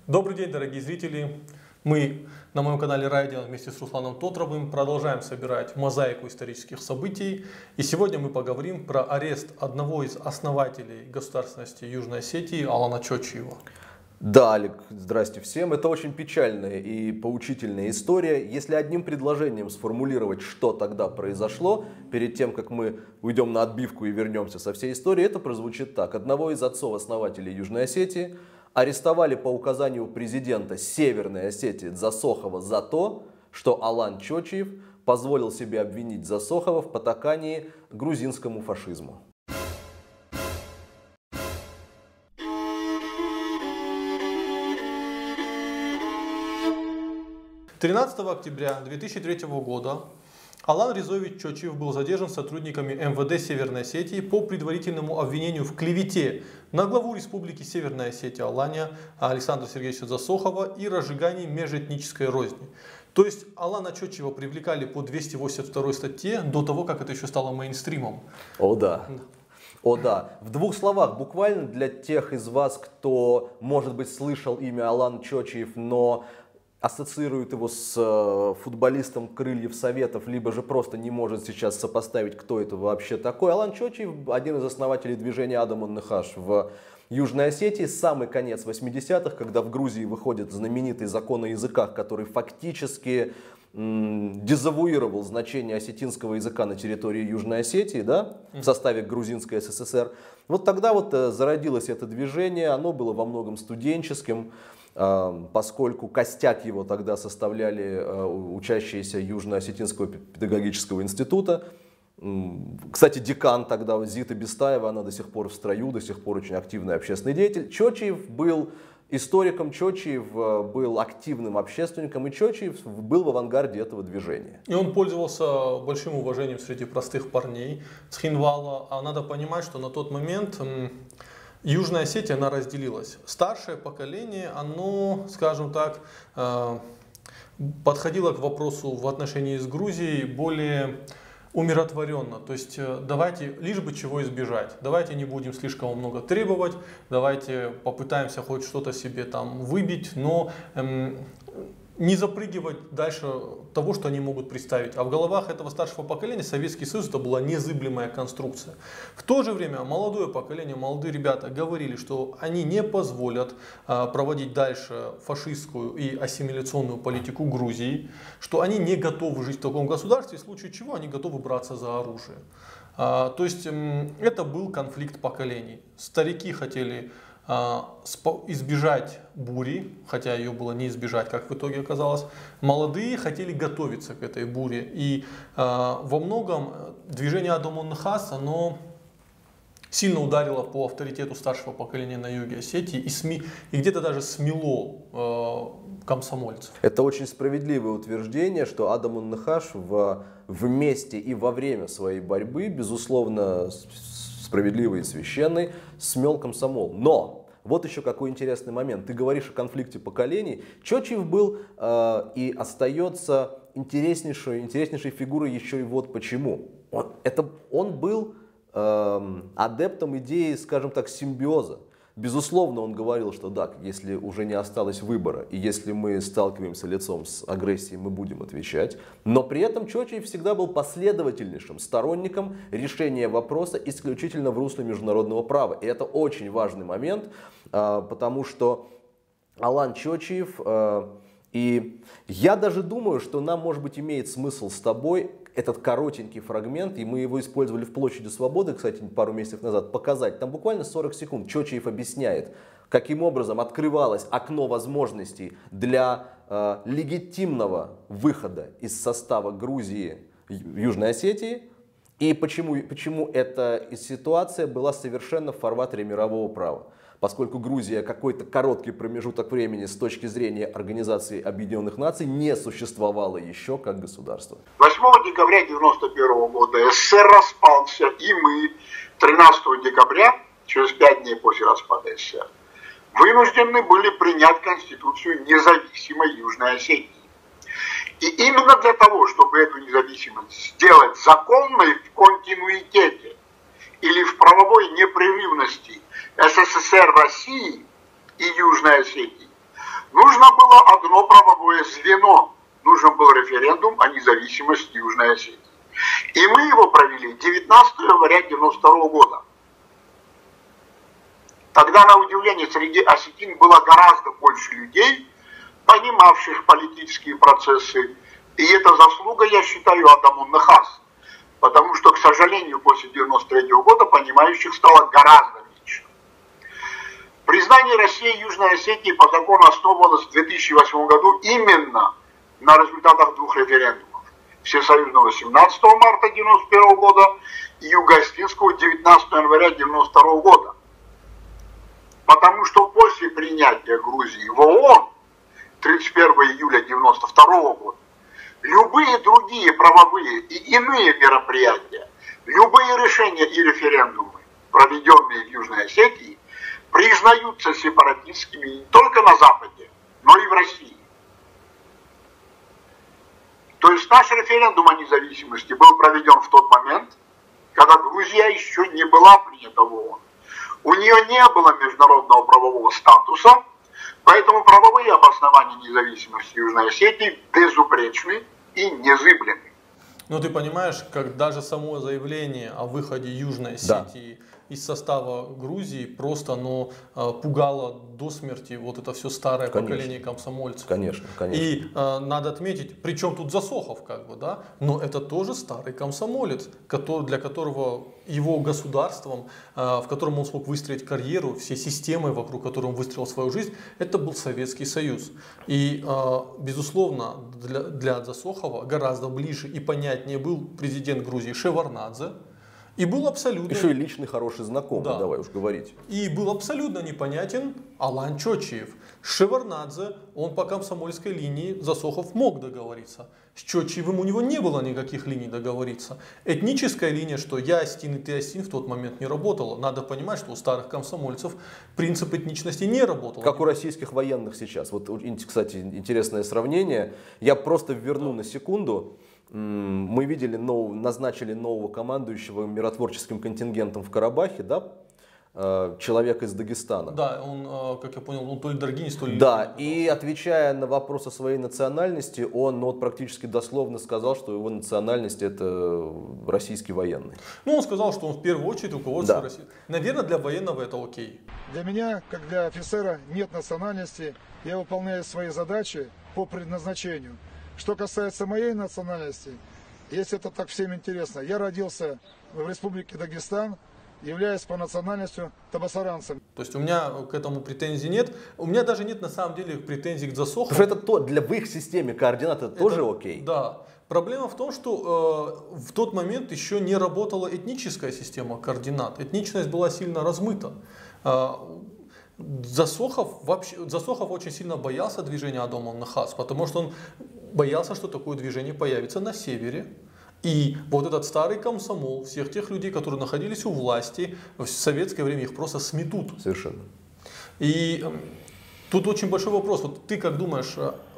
Добрый день, дорогие зрители! Мы на моем канале Райдио вместе с Русланом Тотровым продолжаем собирать мозаику исторических событий. И сегодня мы поговорим про арест одного из основателей государственности Южной Осетии Алана Чочиева. Да, Олег, здрасте всем. Это очень печальная и поучительная история. Если одним предложением сформулировать, что тогда произошло, перед тем, как мы уйдем на отбивку и вернемся со всей историей, это прозвучит так. Одного из отцов-основателей Южной Осетии арестовали по указанию президента Северной Осетии Дзасохова за то, что Алан Чочиев позволил себе обвинить Дзасохова в потакании грузинскому фашизму. 13 октября 2003 года Алан Резович Чочиев был задержан сотрудниками МВД Северной Осетии по предварительному обвинению в клевете на главу Республики Северная Осетия Алания Александра Сергеевича Дзасохова и разжигании межэтнической розни. То есть Алана Чочиева привлекали по 282 статье до того, как это еще стало мейнстримом. О да. О да. В двух словах, буквально для тех из вас, кто, может быть, слышал имя Алан Чочиев, но ассоциирует его с футболистом Крыльев Советов, либо же просто не может сейчас сопоставить, кто это вообще такой. Алан Чочиев, один из основателей движения Адам он-Нехаш в Южной Осетии, самый конец 80-х, когда в Грузии выходит знаменитый закон о языках, который фактически дезавуировал значение осетинского языка на территории Южной Осетии, да, в составе Грузинской СССР. Вот тогда вот зародилось это движение, оно было во многом студенческим, поскольку костяк его тогда составляли учащиеся Южно-Осетинского педагогического института. Кстати, декан тогда Зита Бестаева, она до сих пор в строю, до сих пор очень активный общественный деятель. Чочиев был историком, Чочиев был активным общественником, и Чочиев был в авангарде этого движения. И он пользовался большим уважением среди простых парней Цхинвала. А надо понимать, что на тот момент Южная Осетия, она разделилась. Старшее поколение, оно, скажем так, подходило к вопросу в отношении с Грузией более умиротворенно. То есть давайте, лишь бы чего избежать, давайте не будем слишком много требовать, давайте попытаемся хоть что-то себе там выбить, но не запрыгивать дальше того, что они могут представить. А в головах этого старшего поколения Советский Союз это была незыблемая конструкция. В то же время молодое поколение, молодые ребята говорили, что они не позволят проводить дальше фашистскую и ассимиляционную политику Грузии, что они не готовы жить в таком государстве, в случае чего они готовы браться за оружие. То есть это был конфликт поколений. Старики хотели избежать бури, хотя ее было не избежать, как в итоге оказалось. Молодые хотели готовиться к этой буре. И во многом движение Адам он-Нехаш, оно сильно ударило по авторитету старшего поколения на юге Осетии и СМИ, и где-то даже смело комсомольцев. Это очень справедливое утверждение, что Адам он-Нехаш вместе и во время своей борьбы, безусловно, справедливый и священный, смел комсомол. Но вот еще какой интересный момент. Ты говоришь о конфликте поколений. Чочиев был и остается интереснейшей фигурой еще и вот почему. Он был адептом идеи, скажем так, симбиоза. Безусловно, он говорил, что да, если уже не осталось выбора, и если мы сталкиваемся лицом с агрессией, мы будем отвечать. Но при этом Чочиев всегда был последовательнейшим сторонником решения вопроса исключительно в русле международного права. И это очень важный момент, потому что Алан Чочиев, и я даже думаю, что нам, может быть, имеет смысл с тобой этот коротенький фрагмент, и мы его использовали в Площади Свободы, кстати, пару месяцев назад, показать. Там буквально 40 секунд Чочиев объясняет, каким образом открывалось окно возможностей для легитимного выхода из состава Грузии в Южной Осетии, и почему эта ситуация была совершенно в фарватере мирового права. Поскольку Грузия какой-то короткий промежуток времени с точки зрения Организации Объединенных Наций не существовала еще как государство. 8 декабря 1991 года СССР распался, и мы 13 декабря, через 5 дней после распада СССР, вынуждены были принять Конституцию независимой Южной Осетии. И именно для того, чтобы эту независимость сделать законной в континуитете или в правовой непрерывности СССР России и Южной Осетии, нужно было одно правовое звено. Нужен был референдум о независимости Южной Осетии. И мы его провели 19 января 1992 года. Тогда, на удивление, среди осетин было гораздо больше людей, понимавших политические процессы. И это заслуга, я считаю, Адаму Нехас. Потому что, к сожалению, после 1993 года понимающих стало гораздо меньше. Признание России и Южной Осетии по закону основывалось в 2008 году именно на результатах двух референдумов. Всесоюзного 17 марта 1991 года и Юго-Осетинского 19 января 1992 года. Потому что после принятия Грузии в ООН 31 июля 1992 года любые другие правовые и иные мероприятия, любые решения и референдумы, проведенные в Южной Осетии, признаются сепаратистскими не только на Западе, но и в России. То есть наш референдум о независимости был проведен в тот момент, когда Грузия еще не была принята в ООН. У нее не было международного правового статуса, поэтому правовые обоснования независимости Южной Осетии безупречны и незыблемы. Но ты понимаешь, как даже само заявление о выходе Южной Осетии из состава Грузии просто пугало до смерти вот это все старое поколение комсомольцев. Конечно, конечно. И надо отметить, причем тут Засохов, да, но это тоже старый комсомолец, для которого его государством, в котором он смог выстроить карьеру, все системы, вокруг которой он выстроил свою жизнь, это был Советский Союз. И, безусловно, для Засохова гораздо ближе и понятнее был президент Грузии Шеварднадзе. И был абсолютно... Еще и личный хороший знакомый, да. Давай уж говорить. И был абсолютно непонятен Алан Чочиев. С Шеварднадзе он по комсомольской линии Засохов мог договориться. С Чочиевым у него не было никаких линий договориться. Этническая линия, что я осетин и ты осетин, в тот момент не работала. Надо понимать, что у старых комсомольцев принцип этничности не работал. Как у российских военных сейчас. Вот, кстати, интересное сравнение. Я просто верну на секунду. Мы видели, назначили нового командующего миротворческим контингентом в Карабахе, да? Человек из Дагестана. Да, он, как я понял, он то ли даргинец, то ли... Да, и отвечая на вопрос о своей национальности, он практически дословно сказал, что его национальность это российский военный. Он сказал, что он в первую очередь руководство России. Наверное, для военного это окей. Для меня, как для офицера, нет национальности, я выполняю свои задачи по предназначению. Что касается моей национальности, если это так всем интересно, я родился в республике Дагестан, являюсь по национальности табасаранцем. То есть у меня к этому претензий нет. У меня даже нет на самом деле претензий к Засохову. Потому что это в их системе координат это тоже окей. Да. Проблема в том, что в тот момент еще не работала этническая система координат. Этничность была сильно размыта. Засохов очень сильно боялся движения Адама Нехас, потому что он боялся, что такое движение появится на севере. И вот этот старый комсомол, всех тех людей, которые находились у власти, в советское время их просто сметут. Совершенно. И тут очень большой вопрос. Вот ты как думаешь,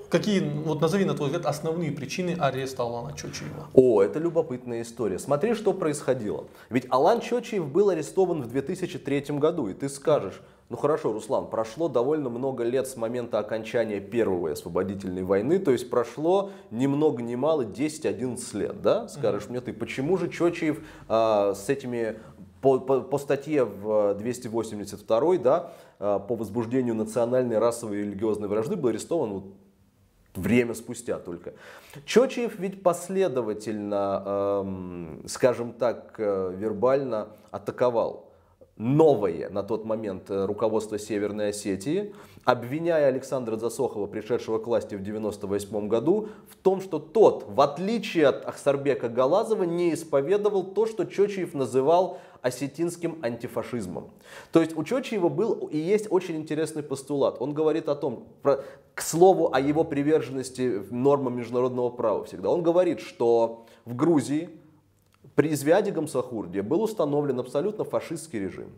какие, назови на твой взгляд, основные причины ареста Алана Чочиева? Это любопытная история. Смотри, что происходило. Ведь Алан Чочиев был арестован в 2003 году, и ты скажешь, хорошо, Руслан, прошло довольно много лет с момента окончания Первой освободительной войны, то есть прошло ни много ни мало 10-11 лет, да? Скажешь мне ты, почему же Чочиев с этими, по статье в 282, да, по возбуждению национальной, расовой и религиозной вражды был арестован время спустя только. Чочиев ведь последовательно, скажем так, вербально атаковал новое на тот момент руководство Северной Осетии, обвиняя Александра Засохова, пришедшего к власти в 1998 году, в том, что тот, в отличие от Ахсарбека Галазова, не исповедовал то, что Чочиев называл осетинским антифашизмом. То есть у Чочиева был и есть очень интересный постулат. Он говорит о том, к слову о его приверженности нормам международного права всегда. Он говорит, что в Грузии при Звяде Гамсахурдия был установлен абсолютно фашистский режим,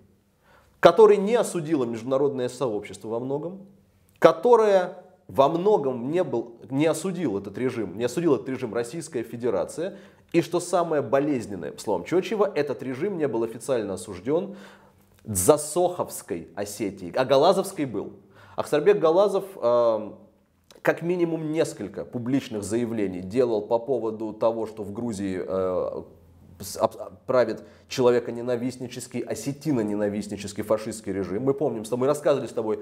который не осудило международное сообщество во многом, которое во многом не осудил этот режим Российская Федерация, и что самое болезненное, по словам Чочиева, этот режим не был официально осужден Засоховской Осетией, а Галазовской был. Ахсарбек Галазов как минимум несколько публичных заявлений делал по поводу того, что в Грузии правит человеконенавистнический, осетино-ненавистнический фашистский режим. Мы помним, мы рассказывали с тобой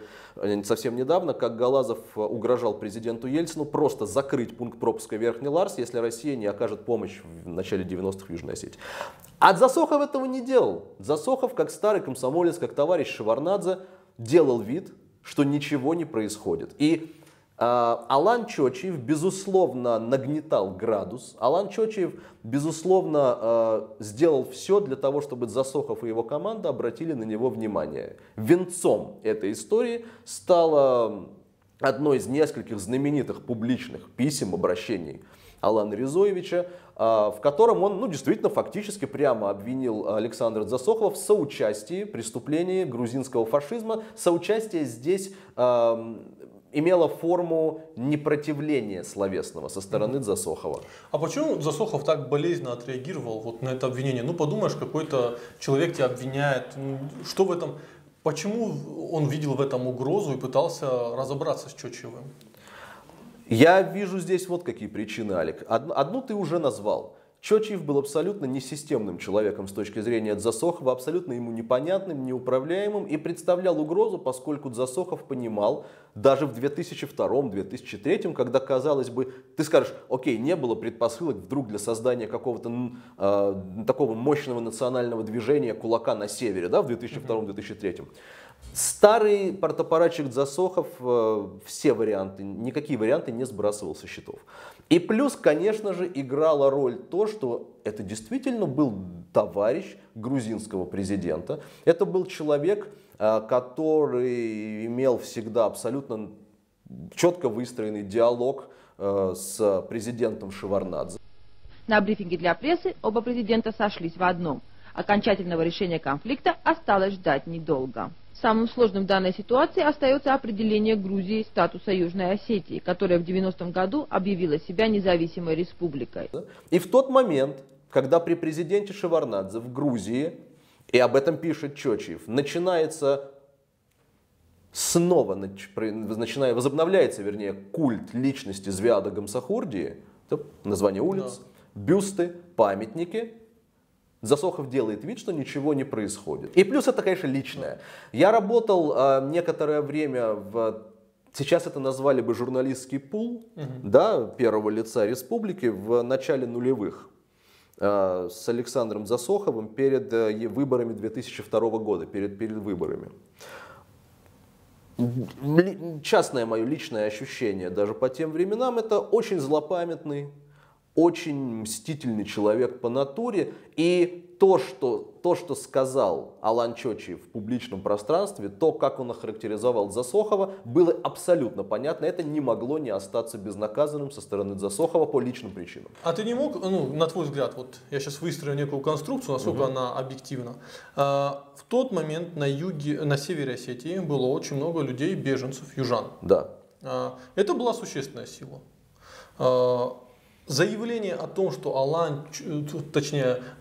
совсем недавно, как Галазов угрожал президенту Ельцину просто закрыть пункт пропуска Верхний Ларс, если Россия не окажет помощь в начале 90-х в Южной Осетии. А Засохов этого не делал. Засохов, как старый комсомолец, как товарищ Шеварднадзе, делал вид, что ничего не происходит. И Алан Чочиев, безусловно, нагнетал градус. Алан Чочиев, безусловно, сделал все для того, чтобы Засохов и его команда обратили на него внимание. Венцом этой истории стало одно из нескольких знаменитых публичных писем, обращений Алана Резоевича, в котором он действительно фактически прямо обвинил Александра Засохова в соучастии в преступлении грузинского фашизма. Соучастие здесь имела форму непротивления словесного со стороны Засохова. А почему Засохов так болезненно отреагировал вот на это обвинение? Ну, подумаешь, какой-то человек тебя обвиняет. Что в этом? Почему он видел в этом угрозу и пытался разобраться с Чочиевым? Я вижу здесь вот какие причины, Алик. Одну ты уже назвал. Чочиев был абсолютно несистемным человеком с точки зрения Засохова, абсолютно ему непонятным, неуправляемым и представлял угрозу, поскольку Засохов понимал, даже в 2002-2003, когда, казалось бы, ты скажешь, окей, не было предпосылок вдруг для создания какого-то такого мощного национального движения кулака на севере, да, в 2002-2003. Старый партапаратчик Засохов все варианты, никакие варианты не сбрасывал со счетов. И плюс, конечно же, играла роль то, что это действительно был товарищ грузинского президента. Это был человек, который имел всегда абсолютно четко выстроенный диалог с президентом Шеварднадзе. На брифинге для прессы оба президента сошлись в одном. Окончательного решения конфликта осталось ждать недолго. Самым сложным в данной ситуации остается определение Грузии статуса Южной Осетии, которая в 90-м году объявила себя независимой республикой. И в тот момент, когда при президенте Шеварднадзе в Грузии, и об этом пишет Чочиев, возобновляется, культ личности Звиада Гамсахурдии, название улиц, бюсты, памятники, Засохов делает вид, что ничего не происходит. И плюс это, конечно, личное. Я работал некоторое время сейчас это назвали бы журналистский пул, да, первого лица республики в начале нулевых с Александром Засоховым перед выборами 2002 года, перед выборами. Частное мое личное ощущение даже по тем временам, это очень злопамятный, очень мстительный человек по натуре, и то, что сказал Алан Чочиев в публичном пространстве, то, как он охарактеризовал Засохова, было абсолютно понятно. Это не могло не остаться безнаказанным со стороны Засохова по личным причинам. А ты не мог, на твой взгляд, вот я сейчас выстрою некую конструкцию, насколько она объективна. В тот момент на севере Осетии было очень много людей, беженцев, южан. Да. Это была существенная сила. Заявление о том, что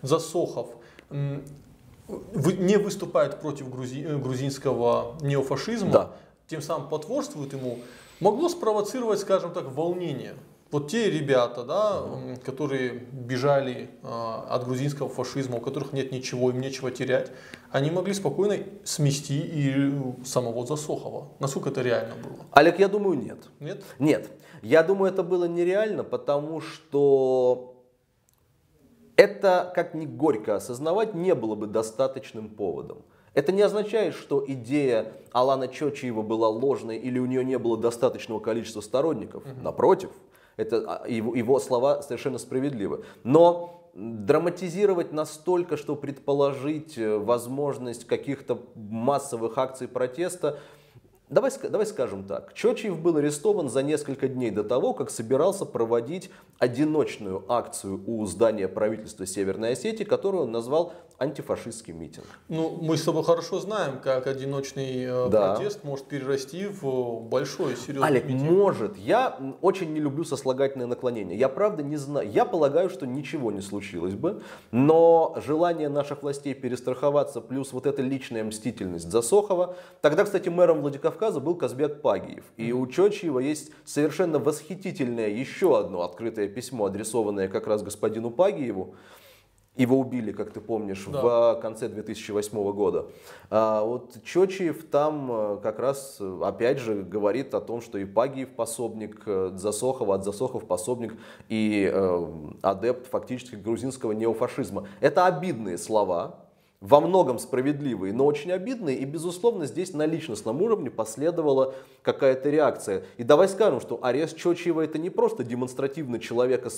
Засохов не выступает против грузинского неофашизма, да, тем самым потворствует ему, могло спровоцировать, скажем так, волнение. Вот те ребята, да, которые бежали от грузинского фашизма, у которых нет ничего, им нечего терять, они могли спокойно смести и самого Засохова. Насколько это реально было? Олег, я думаю, нет. Нет? Нет. Я думаю, это было нереально, потому что это, как ни горько осознавать, не было бы достаточным поводом. Это не означает, что идея Алана Чочиева была ложной или у нее не было достаточного количества сторонников. Напротив, его слова совершенно справедливы. Но драматизировать настолько, что предположить возможность каких-то массовых акций протеста, давай скажем так. Чочиев был арестован за несколько дней до того, как собирался проводить одиночную акцию у здания правительства Северной Осетии, которую он назвал антифашистский митинг. Ну, мы с тобой хорошо знаем, как одиночный Да. протест может перерасти в большой, серьезный Олег, митинг. может. Я очень не люблю сослагательное наклонение. Я правда не знаю. Я полагаю, что ничего не случилось бы. Но желание наших властей перестраховаться, плюс вот эта личная мстительность Засохова. Тогда, кстати, мэром Владикавказа был Казбек Пагиев. И у Чочиева есть совершенно восхитительное еще одно открытое письмо, адресованное как раз господину Пагиеву. Его убили, как ты помнишь, Да. в конце 2008 года. Вот Чочиев там как раз, опять же, говорит о том, что и Пагиев пособник Засохова, от Засохов пособник и адепт фактически грузинского неофашизма. Это обидные слова, во многом справедливые, но очень обидные. И, безусловно, здесь на личностном уровне последовала какая-то реакция. И давай скажем, что арест Чочиева — это не просто демонстративно человека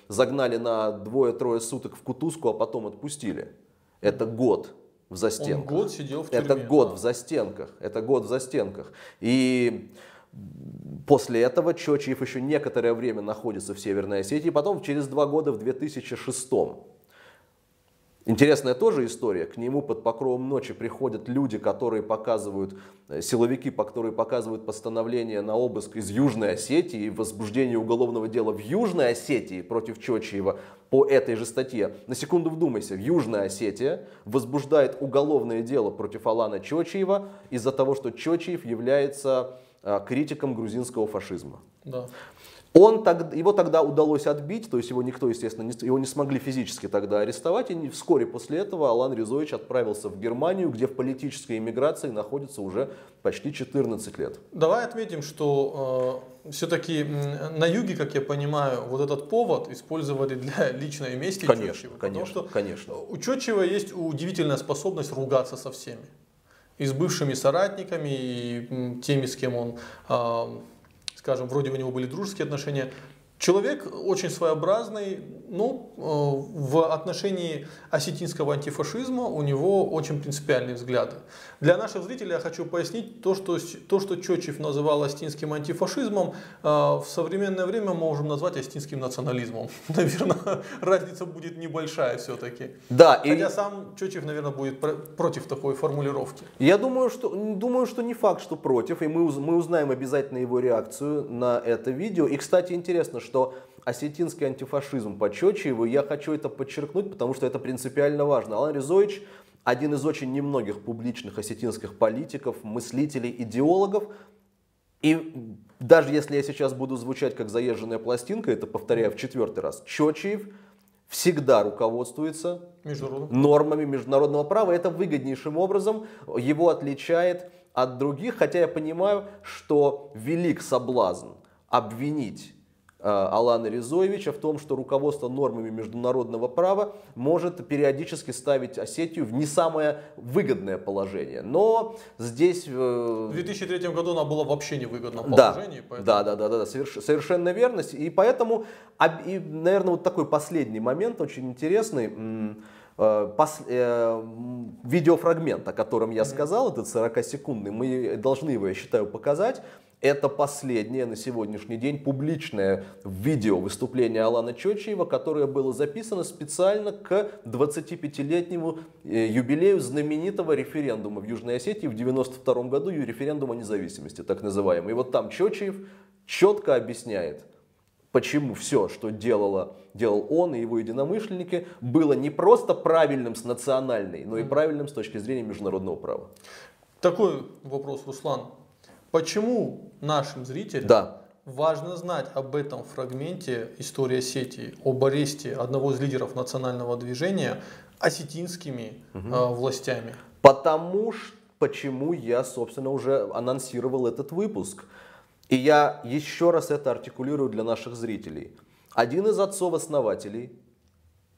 загнали на 2-3 суток в кутузку, а потом отпустили. Это год в застенках. Он год сидел в тюрьме. Это год да. в застенках. Это год в застенках. И после этого Чочиев еще некоторое время находится в Северной Осетии, потом через 2 года в 2006. Интересная тоже история. К нему под покровом ночи приходят люди, которые показывают, силовики, которые показывают постановление на обыск из Южной Осетии и возбуждение уголовного дела в Южной Осетии против Чочиева по этой же статье. На секунду вдумайся, Южная Осетия возбуждает уголовное дело против Алана Чочиева из-за того, что Чочиев является критиком грузинского фашизма. Да. Его тогда удалось отбить, то есть его никто, естественно, его не смогли физически тогда арестовать, и вскоре после этого Алан Ризович отправился в Германию, где в политической эмиграции находится уже почти 14 лет. Давай отметим, что все-таки на юге, как я понимаю, вот этот повод использовали для личной мести Чочиева. Потому что конечно. у Чочиева есть удивительная способность ругаться со всеми. И с бывшими соратниками, и теми, с кем он... скажем, вроде у него были дружеские отношения. Человек очень своеобразный, но в отношении осетинского антифашизма у него очень принципиальные взгляды. Для наших зрителей я хочу пояснить то, что Чочиев называл осетинским антифашизмом, в современное время мы можем назвать осетинским национализмом. Наверное, разница будет небольшая все-таки. Да, хотя сам Чочиев, наверное, будет против такой формулировки. Я думаю, что не факт, что против, и мы узнаем обязательно его реакцию на это видео. И, кстати, интересно, что осетинский антифашизм по Чочиеву, я хочу это подчеркнуть, потому что это принципиально важно. Алан Ризович один из очень немногих публичных осетинских политиков, мыслителей, идеологов. И даже если я сейчас буду звучать как заезженная пластинка, это повторяю в 4-й раз, Чочиев всегда руководствуется нормами международного права. Это выгоднейшим образом его отличает от других, хотя я понимаю, что велик соблазн обвинить Алана Ризовича в том, что руководство нормами международного права может периодически ставить Осетию в не самое выгодное положение. Но здесь... В 2003 году она была вообще не в выгодном положении. Да, совершенно верно. И поэтому, наверное, вот такой последний момент, очень интересный. Видеофрагмент, о котором я сказал, этот 40-секундный, мы должны его, я считаю, показать. Это последнее на сегодняшний день публичное видео выступление Алана Чочиева, которое было записано специально к 25-летнему юбилею знаменитого референдума в Южной Осетии в 1992 году, референдума независимости, так называемый. И вот там Чочиев четко объясняет, почему все, что делал он и его единомышленники, было не просто правильным с национальной, но и правильным с точки зрения международного права. Такой вопрос, Руслан. Почему нашим зрителям важно знать об этом фрагменте истории Осетии, об аресте одного из лидеров национального движения осетинскими властями? Почему я, собственно, уже анонсировал этот выпуск. И я еще раз это артикулирую для наших зрителей. Один из отцов-основателей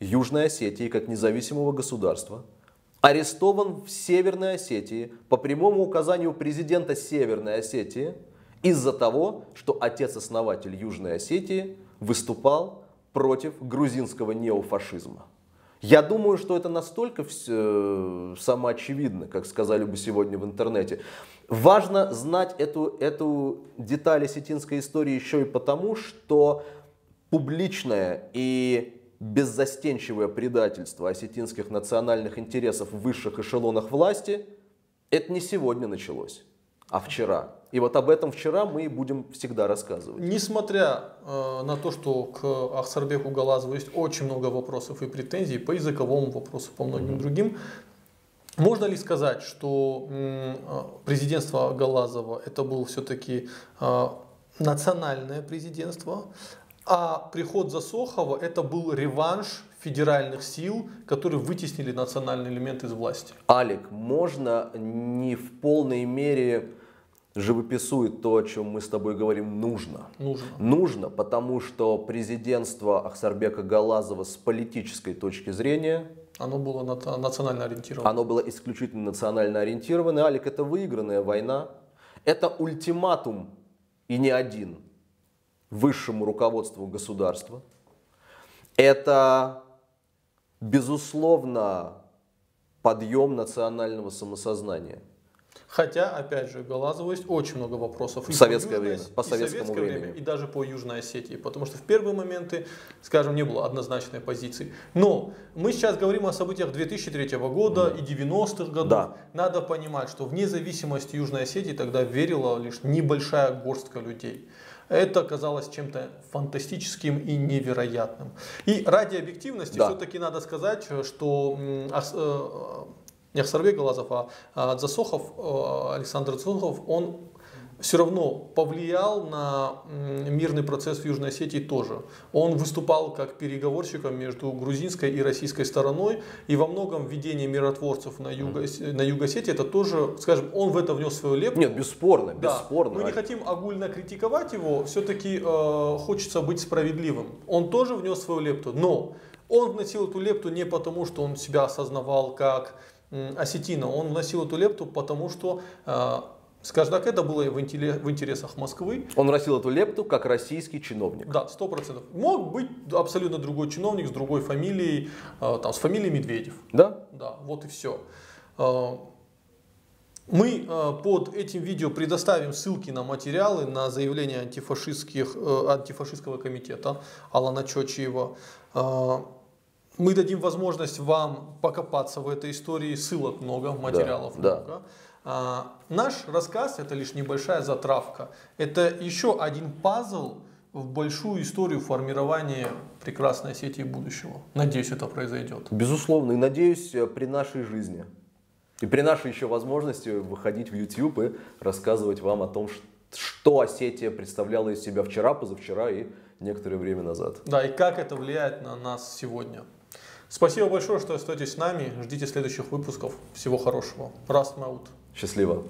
Южной Осетии как независимого государства арестован в Северной Осетии по прямому указанию президента Северной Осетии из-за того, что отец-основатель Южной Осетии выступал против грузинского неофашизма. Я думаю, что это настолько самоочевидно, как сказали бы сегодня в интернете. Важно знать эту деталь осетинской истории еще и потому, что публичное и беззастенчивое предательство осетинских национальных интересов в высших эшелонах власти, это не сегодня началось, а вчера. И вот об этом вчера мы и будем всегда рассказывать. Несмотря на то, что к Ахсарбеку Галазову есть очень много вопросов и претензий по языковому вопросу, по многим другим, можно ли сказать, что президентство Галазова это было все-таки национальное президентство, а приход Засохова это был реванш федеральных сил, которые вытеснили национальный элемент из власти? Алик, можно не в полной мере живописует то, о чем мы с тобой говорим, нужно. Нужно, потому что президентство Ахсарбека Галазова с политической точки зрения... Оно было национально ориентировано. Оно было исключительно национально ориентировано. Алик, это выигранная война. Это ультиматум, и не один, высшему руководству государства. Это, безусловно, подъем национального самосознания. Хотя, опять же, Галазову есть очень много вопросов. В советское время, по советскому времени. И даже по Южной Осетии. Потому что в первые моменты, скажем, не было однозначной позиции. Но мы сейчас говорим о событиях 2003 года и 90-х годов. Да. Надо понимать, что вне зависимости Южной Осетии тогда верила лишь небольшая горстка людей. Это казалось чем-то фантастическим и невероятным. И ради объективности все-таки надо сказать, что не Ахсарбек Галазов, а Засохов, Александр Засохов, он все равно повлиял на мирный процесс в Южной Осетии тоже. Он выступал как переговорщиком между грузинской и российской стороной, и во многом введение миротворцев на Юг Осетии, это тоже, скажем, он в это внес свою лепту. Нет, бесспорно, да. бесспорно. Мы не хотим огульно критиковать его, все-таки хочется быть справедливым. Он тоже внес свою лепту, но он вносил эту лепту не потому, что он себя осознавал как осетина, он вносил эту лепту, потому что, скажем так, это было в интересах Москвы. Он вносил эту лепту как российский чиновник. Да, 100%. Мог быть абсолютно другой чиновник с другой фамилией, там, с фамилией Медведев. Да? Да, вот и все. Мы под этим видео предоставим ссылки на материалы, на заявления антифашистского комитета Алана Чочиева. Мы дадим возможность вам покопаться в этой истории, ссылок много, материалов много. Наш рассказ это лишь небольшая затравка. Это еще один пазл в большую историю формирования прекрасной Осетии будущего. Надеюсь, это произойдет. Безусловно, и надеюсь, при нашей жизни. И при нашей еще возможности выходить в YouTube и рассказывать вам о том, что Осетия представляла из себя вчера, позавчера и некоторое время назад. Да, и как это влияет на нас сегодня. Спасибо большое, что остаетесь с нами. Ждите следующих выпусков. Всего хорошего. Раст Маут. Счастливо.